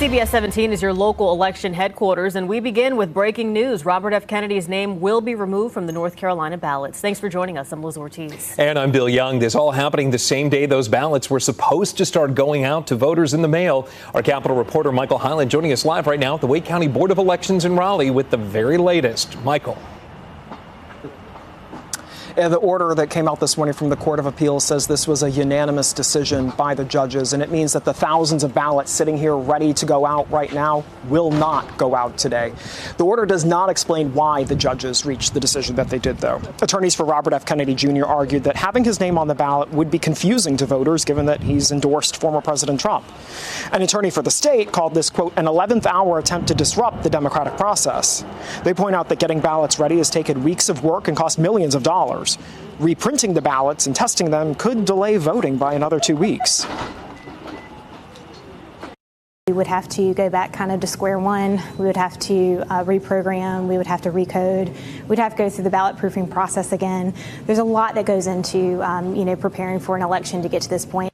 CBS 17 is your local election headquarters, and we begin with breaking news. Robert F. Kennedy's name will be removed from the North Carolina ballots. Thanks for joining us. I'm Liz Ortiz. And I'm Bill Young. This all happening the same day those ballots were supposed to start going out to voters in the mail. Our Capitol reporter Michael Hyland joining us live right now at the Wake County Board of Elections in Raleigh with the very latest. Michael. The order that came out this morning from the Court of Appeals says this was a unanimous decision by the judges, and it means that the thousands of ballots sitting here ready to go out right now will not go out today. The order does not explain why the judges reached the decision that they did, though. Attorneys for Robert F. Kennedy Jr. argued that having his name on the ballot would be confusing to voters, given that he's endorsed former President Trump. An attorney for the state called this, quote, an 11th hour attempt to disrupt the democratic process. They point out that getting ballots ready has taken weeks of work and cost millions of dollars. Reprinting the ballots and testing them could delay voting by another 2 weeks. We would have to go back kind of to square one. We would have to reprogram. We would have to recode. We'd have to go through the ballot proofing process again. There's a lot that goes into, preparing for an election to get to this point.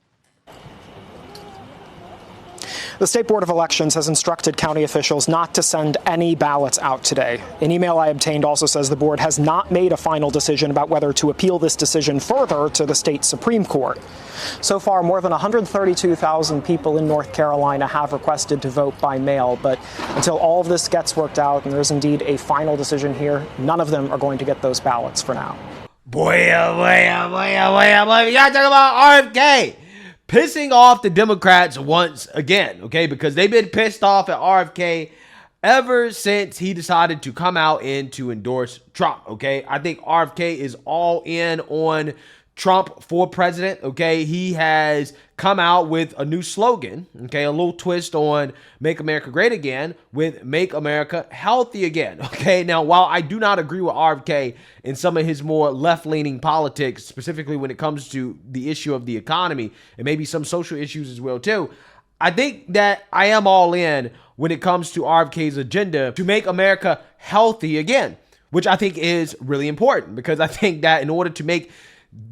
The State Board of Elections has instructed county officials not to send any ballots out today. An email I obtained also says the board has not made a final decision about whether to appeal this decision further to the state Supreme Court. So far, more than 132,000 people in North Carolina have requested to vote by mail, but until all of this gets worked out and there's indeed a final decision here, none of them are going to get those ballots for now. Boy, y'all talking about RFK. Pissing off the Democrats once again, okay? Because they've been pissed off at RFK ever since he decided to come out and to endorse Trump, okay? I think RFK is all in on Trump for president, okay? He has come out with a new slogan, okay? A little twist on Make America Great Again with Make America Healthy Again, okay? Now, while I do not agree with RFK in some of his more left-leaning politics, specifically when it comes to the issue of the economy and maybe some social issues as well, too, I think that I am all in when it comes to RFK's agenda to make America healthy again, which I think is really important because I think that in order to make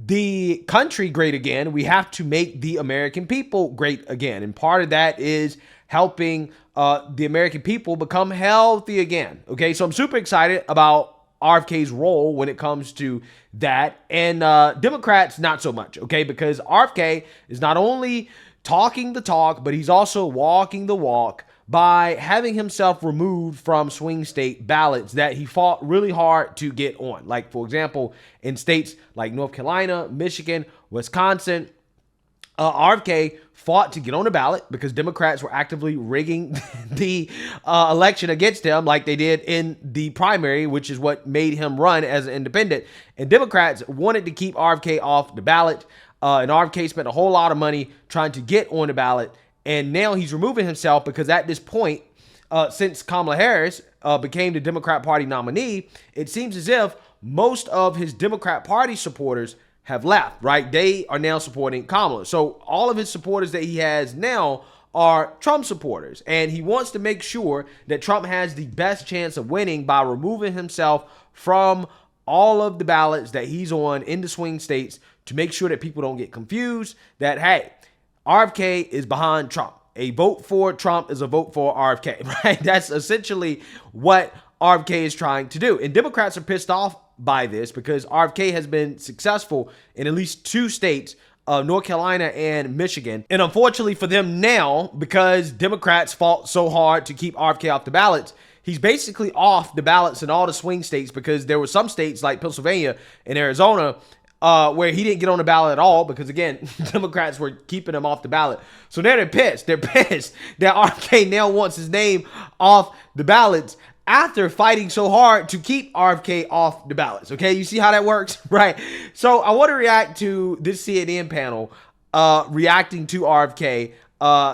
the country great again, we have to make the American people great again. And part of that is helping the American people become healthy again. Okay, so I'm super excited about RFK's role when it comes to that. And Democrats, not so much, okay, because RFK is not only talking the talk, but he's also walking the walk by having himself removed from swing state ballots that he fought really hard to get on. Like, for example, in states like North Carolina, Michigan, Wisconsin, RFK fought to get on the ballot because Democrats were actively rigging the election against him like they did in the primary, which is what made him run as an independent. And Democrats wanted to keep RFK off the ballot. And RFK spent a whole lot of money trying to get on the ballot. And now he's removing himself because at this point, since Kamala Harris became the Democrat Party nominee, it seems as if most of his Democrat Party supporters have left, right? They are now supporting Kamala. So all of his supporters that he has now are Trump supporters. And he wants to make sure that Trump has the best chance of winning by removing himself from all of the ballots that he's on in the swing states to make sure that people don't get confused that, hey, RFK is behind Trump. A vote for Trump is a vote for RFK, right? That's essentially what RFK is trying to do. And Democrats are pissed off by this because RFK has been successful in at least 2 states, North Carolina and Michigan. And unfortunately for them now, because Democrats fought so hard to keep RFK off the ballots, he's basically off the ballots in all the swing states because there were some states like Pennsylvania and Arizona where he didn't get on the ballot at all because, again, Democrats were keeping him off the ballot. So now they're pissed. They're pissed that RFK now wants his name off the ballots after fighting so hard to keep RFK off the ballots. Okay, you see how that works, right? So I want to react to this CNN panel reacting to RFK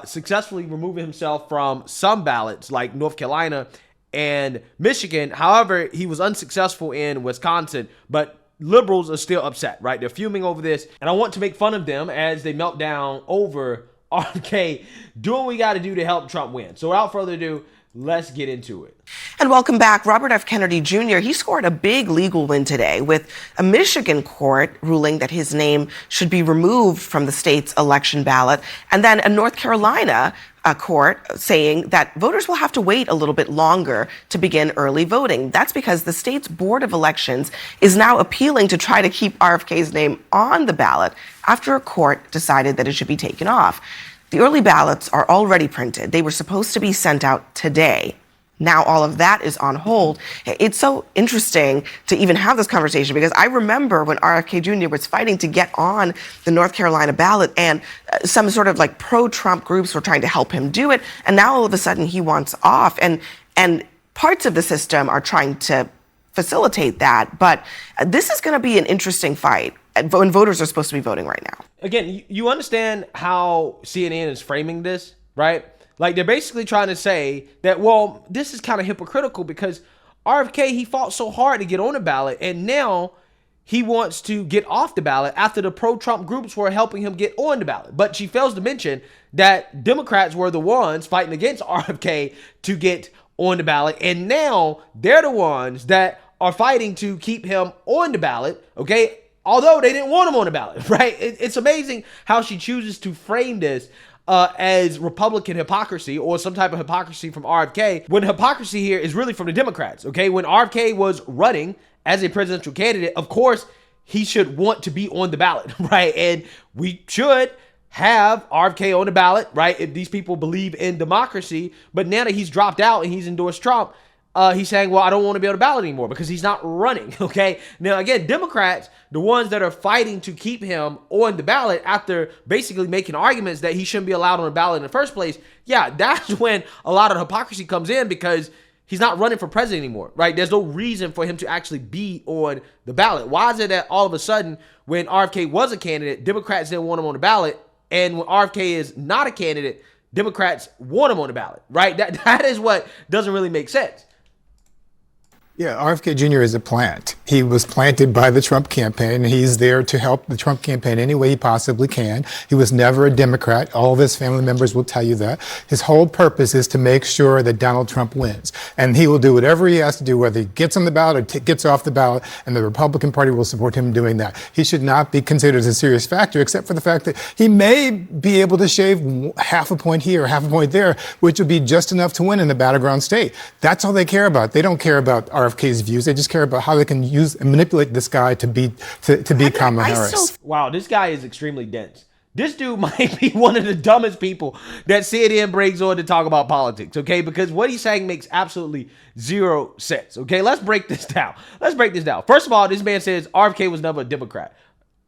successfully removing himself from some ballots like North Carolina and Michigan. However, he was unsuccessful in Wisconsin, but liberals are still upset, right? They're fuming over this, and I want to make fun of them as they melt down over RFK doing what we got to do to help Trump win. So without further ado, Let's get into it. And welcome back. Robert F. Kennedy Jr., he scored a big legal win today with a Michigan court ruling that his name should be removed from the state's election ballot, and then a North Carolina court saying that voters will have to wait a little bit longer to begin early voting. That's because the state's Board of Elections is now appealing to try to keep RFK's name on the ballot after a court decided that it should be taken off. The early ballots are already printed. They were supposed to be sent out today. Now all of that is on hold. It's so interesting to even have this conversation because I remember when RFK Jr. was fighting to get on the North Carolina ballot and some sort of like pro-Trump groups were trying to help him do it. And now all of a sudden he wants off and parts of the system are trying to facilitate that. But this is going to be an interesting fight when voters are supposed to be voting right now. Again, you understand how CNN is framing this, right? Like they're basically trying to say that, well, this is kind of hypocritical because RFK, he fought so hard to get on the ballot and now he wants to get off the ballot after the pro-Trump groups were helping him get on the ballot. But she fails to mention that Democrats were the ones fighting against RFK to get on the ballot. And now they're the ones that are fighting to keep him on the ballot, okay? Although they didn't want him on the ballot, right? It's amazing how she chooses to frame this as Republican hypocrisy or some type of hypocrisy from RFK, when hypocrisy here is really from the Democrats, okay? When RFK was running as a presidential candidate, of course, he should want to be on the ballot, right? And we should have RFK on the ballot, right? If these people believe in democracy, but now that he's dropped out and he's endorsed Trump, he's saying, well, I don't want to be on the ballot anymore because he's not running, okay? Now, again, Democrats, the ones that are fighting to keep him on the ballot after basically making arguments that he shouldn't be allowed on the ballot in the first place, yeah, that's when a lot of hypocrisy comes in because he's not running for president anymore, right? There's no reason for him to actually be on the ballot. Why is it that all of a sudden when RFK was a candidate, Democrats didn't want him on the ballot, and when RFK is not a candidate, Democrats want him on the ballot, right? That is what doesn't really make sense. Yeah, RFK Jr. is a plant. He was planted by the Trump campaign, and he's there to help the Trump campaign any way he possibly can. He was never a Democrat. All of his family members will tell you that. His whole purpose is to make sure that Donald Trump wins. And he will do whatever he has to do, whether he gets on the ballot or gets off the ballot, and the Republican Party will support him doing that. He should not be considered as a serious factor, except for the fact that he may be able to shave half a point here, half a point there, which would be just enough to win in the battleground state. That's all they care about. They don't care about RFK's views. They just care about how they can use and manipulate this guy to beat Kamala Harris. Wow, this guy is extremely dense. This dude might be one of the dumbest people that CNN brings on to talk about politics, okay? Because what he's saying makes absolutely zero sense, okay? Let's break this down. First of all, this man says RFK was never a Democrat.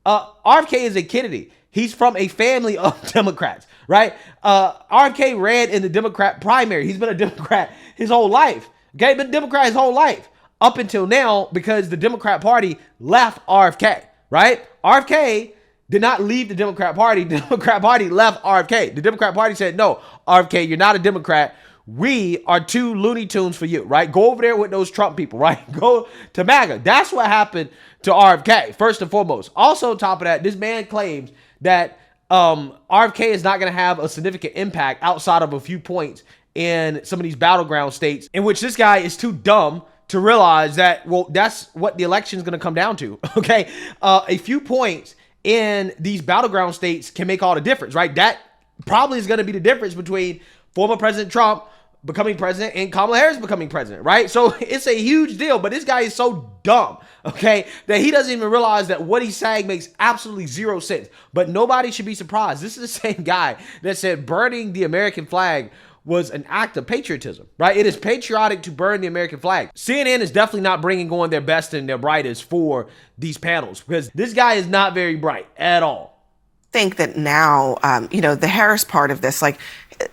RFK is a Kennedy. He's from a family of Democrats, right? RFK ran in the Democrat primary. He's been a Democrat his whole life, okay? Been a Democrat his whole life up until now because the Democrat Party left RFK, right? RFK did not leave the Democrat Party. The Democrat Party left RFK. The Democrat Party said, no, RFK, you're not a Democrat. We are too Looney Tunes for you, right? Go over there with those Trump people, right? Go to MAGA. That's what happened to RFK, first and foremost. Also, on top of that, this man claims that RFK is not going to have a significant impact outside of a few points in some of these battleground states in which this guy is too dumb to realize that, well, that's what the election is going to come down to, okay? A few points in these battleground states can make all the difference, right? That probably is going to be the difference between former President Trump becoming president and Kamala Harris becoming president, right? So it's a huge deal, but this guy is so dumb, okay, that he doesn't even realize that what he's saying makes absolutely zero sense. But nobody should be surprised. This is the same guy that said burning the American flag was an act of patriotism, right? It is patriotic to burn the American flag. CNN is definitely not bringing on their best and their brightest for these panels because this guy is not very bright at all. I think that now, the Harris part of this, like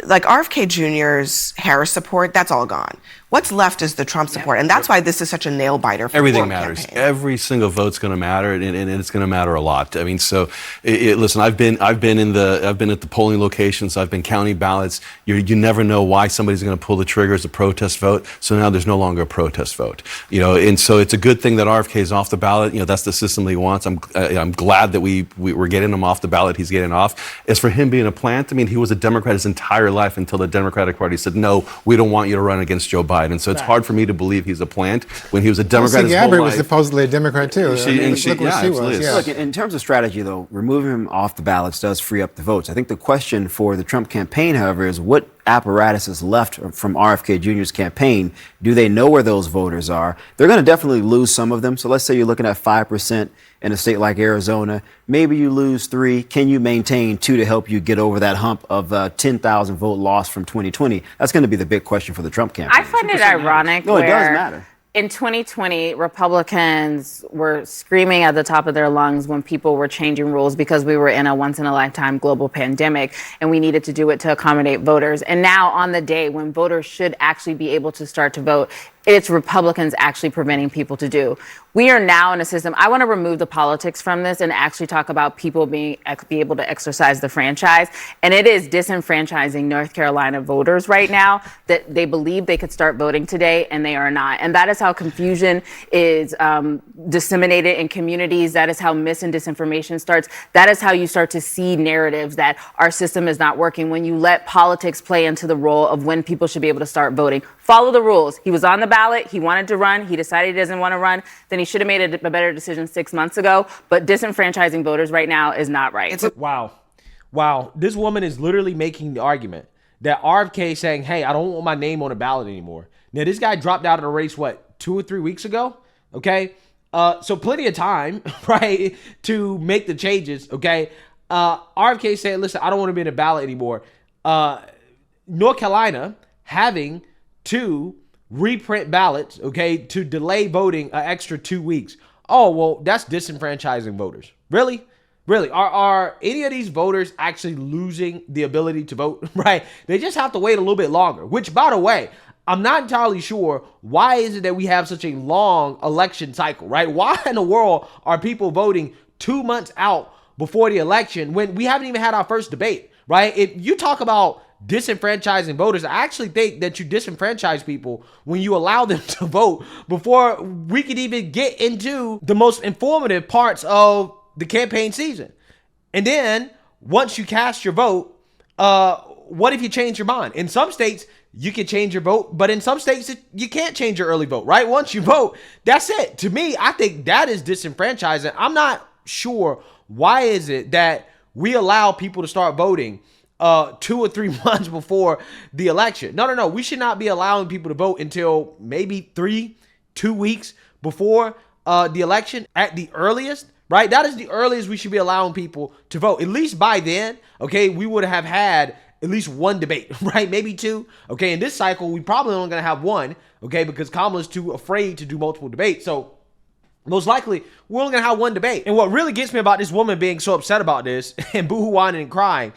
RFK Jr.'s Harris support, that's all gone. What's left is the Trump support, and that's why this is such a nail biter. For Everything the matters. campaign. Every single vote's going to matter, and it's going to matter a lot. I mean, so listen, I've been at the polling locations. I've been counting ballots. You never know why somebody's going to pull the trigger as a protest vote. So now there's no longer a protest vote. And so it's a good thing that RFK is off the ballot. That's the system that he wants. I'm glad that we're getting him off the ballot. He's getting off. As for him being a plant, I mean, he was a Democrat his entire life until the Democratic Party said, no, we don't want you to run against Joe Biden. And so it's hard for me to believe he's a plant when he was a Democrat his whole Gabbard was life. supposedly a Democrat too. Look what she was. Yeah. Look, in terms of strategy, though, removing him off the ballots does free up the votes. I think the question for the Trump campaign, however, is what apparatus is left from RFK Jr.'s campaign? Do they know where those voters are? They're going to definitely lose some of them. So let's say you're looking at 5% in a state like Arizona. Maybe you lose 3. Can you maintain 2 to help you get over that hump of 10,000 vote loss from 2020? That's going to be the big question for the Trump campaign. I find it ironic. No, it does where matter. In 2020, Republicans were screaming at the top of their lungs when people were changing rules because we were in a once-in-a-lifetime global pandemic and we needed to do it to accommodate voters. And now on the day when voters should actually be able to start to vote, it's Republicans actually preventing people to do. We are now in a system. I want to remove the politics from this and actually talk about people be able to exercise the franchise. And it is disenfranchising North Carolina voters right now that they believe they could start voting today and they are not. And that is how confusion is disseminated in communities. That is how mis and disinformation starts. That is how you start to see narratives that our system is not working when you let politics play into the role of when people should be able to start voting. Follow the rules. He was on the ballot. He wanted to run. He decided he doesn't want to run. Then he should have made a better decision 6 months ago. But disenfranchising voters right now is not right. Wow. This woman is literally making the argument that RFK is saying, hey, I don't want my name on the ballot anymore. Now, this guy dropped out of the race, 2 or 3 weeks ago? Okay. So plenty of time, right, to make the changes. Okay. RFK said, listen, I don't want to be in the ballot anymore. North Carolina having to reprint ballots, okay, to delay voting an extra 2 weeks. Oh, well, that's disenfranchising voters. Really? Are any of these voters actually losing the ability to vote, right? They just have to wait a little bit longer, which, by the way, I'm not entirely sure why is it that we have such a long election cycle, right? Why in the world are people voting 2 months out before the election when we haven't even had our first debate, right? If you talk about disenfranchising voters, I actually think that you disenfranchise people when you allow them to vote before we could even get into the most informative parts of the campaign season. And then once you cast your vote, what if you change your mind? In some states, you can change your vote, but in some states, you can't change your early vote, right? Once you vote, that's it. To me, I think that is disenfranchising. I'm not sure why is it that we allow people to start voting 2 or 3 months before the election. No. We should not be allowing people to vote until maybe 2 weeks before the election at the earliest, right? That is the earliest we should be allowing people to vote. At least by then, okay, we would have had at least one debate, right? Maybe 2. Okay, in this cycle, we probably only going to have 1, okay, because Kamala's too afraid to do multiple debates. So most likely, we're only going to have 1 debate. And what really gets me about this woman being so upset about this and boo-hoo-whining and crying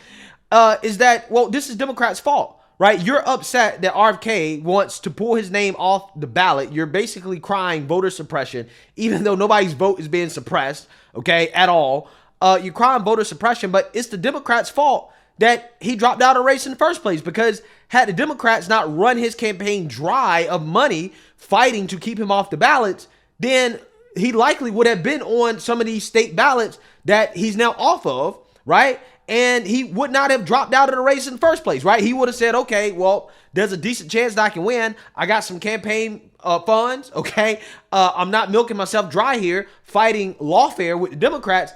is that, well, this is Democrats' fault, right? You're upset that RFK wants to pull his name off the ballot. You're basically crying voter suppression, even though nobody's vote is being suppressed, okay, at all. You're crying voter suppression, but it's the Democrats' fault that he dropped out of the race in the first place, because had the Democrats not run his campaign dry of money fighting to keep him off the ballots, then he likely would have been on some of these state ballots that he's now off of, right? And he would not have dropped out of the race in the first place, right? He would have said, okay, well, there's a decent chance that I can win. I got some campaign funds, okay? I'm not milking myself dry here fighting lawfare with the Democrats.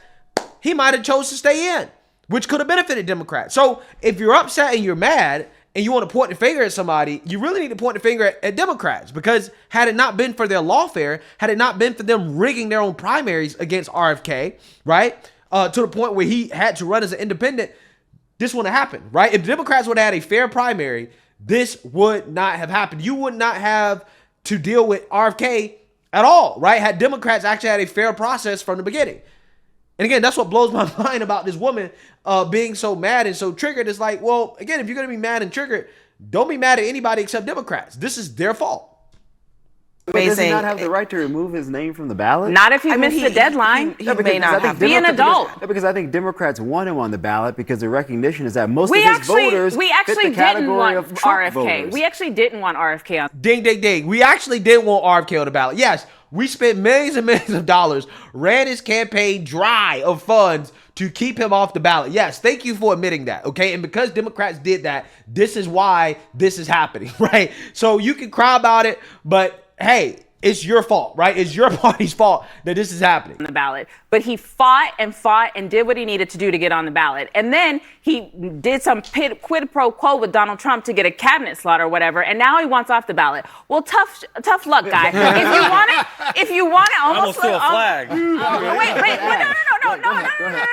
He might have chose to stay in, which could have benefited Democrats. So if you're upset and you're mad and you want to point the finger at somebody, you really need to point the finger at Democrats, because had it not been for their lawfare, had it not been for them rigging their own primaries against RFK, right? To the point where he had to run as an independent, this wouldn't have happened, right? If the Democrats would have had a fair primary, this would not have happened. You would not have to deal with RFK at all, right? Had Democrats actually had a fair process from the beginning. And again, that's what blows my mind about this woman being so mad and so triggered. It's like, well, again, if you're going to be mad and triggered, don't be mad at anybody except Democrats. This is their fault. But does he not have the right to remove his name from the ballot? Not if you missed the deadline. He may not have. Be an adult. Because I think Democrats want him on the ballot because the recognition is that most of his voters we fit actually the category didn't want of Trump RFK. voters. We actually didn't want RFK on. Ding, ding, ding. We actually did want RFK on the ballot. Yes, we spent millions and millions of dollars, ran his campaign dry of funds to keep him off the ballot. Yes, thank you for admitting that, okay? And because Democrats did that, this is why this is happening, right? So you can cry about it, but hey, it's your fault, right? It's your party's fault that this is happening. The ballot, but he fought and did what he needed to do to get on the ballot, and then he did some quid pro quo with Donald Trump to get a cabinet slot or whatever, and now he wants off the ballot. Well, tough luck, guy. If you want it, almost threw a flag. Wait,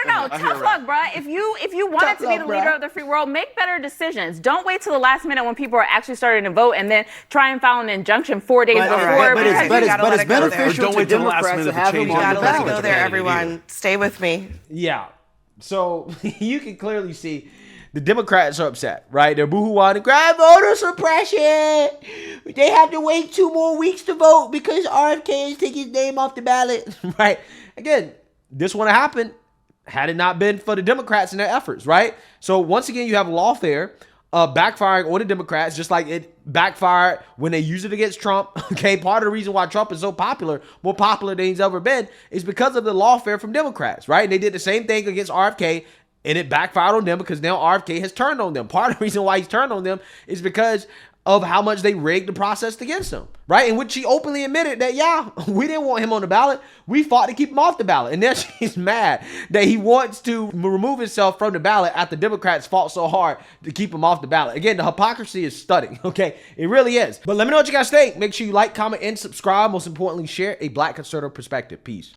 no, tough luck, bruh. If you wanted to be the leader of the free world, make better decisions. Don't wait till the last minute when people are actually starting to vote and then try and file an injunction 4 days before. But it's beneficial don't to wait till the last Democrats minute to to have change him it. on Gotta the let it ballot. go there, everyone. Stay with me. Yeah. So you can clearly see the Democrats are upset, right? They're boohoo-ing, grab voter suppression. They have to wait 2 more weeks to vote because RFK is taking his name off the ballot, right? Again, this wouldn't have happened had it not been for the Democrats and their efforts, right? So once again, you have lawfare backfiring on the Democrats, just like it backfired when they used it against Trump. Okay, part of the reason why Trump is so popular, more popular than he's ever been, is because of the lawfare from Democrats, right? And they did the same thing against RFK, and it backfired on them because now RFK has turned on them. Part of the reason why he's turned on them is because of how much they rigged the process against him, right? In which he openly admitted that, yeah, we didn't want him on the ballot. We fought to keep him off the ballot. And now she's mad that he wants to remove himself from the ballot after Democrats fought so hard to keep him off the ballot. Again, the hypocrisy is stunning, okay? It really is. But let me know what you guys think. Make sure you like, comment, and subscribe. Most importantly, share a Black conservative perspective. Peace.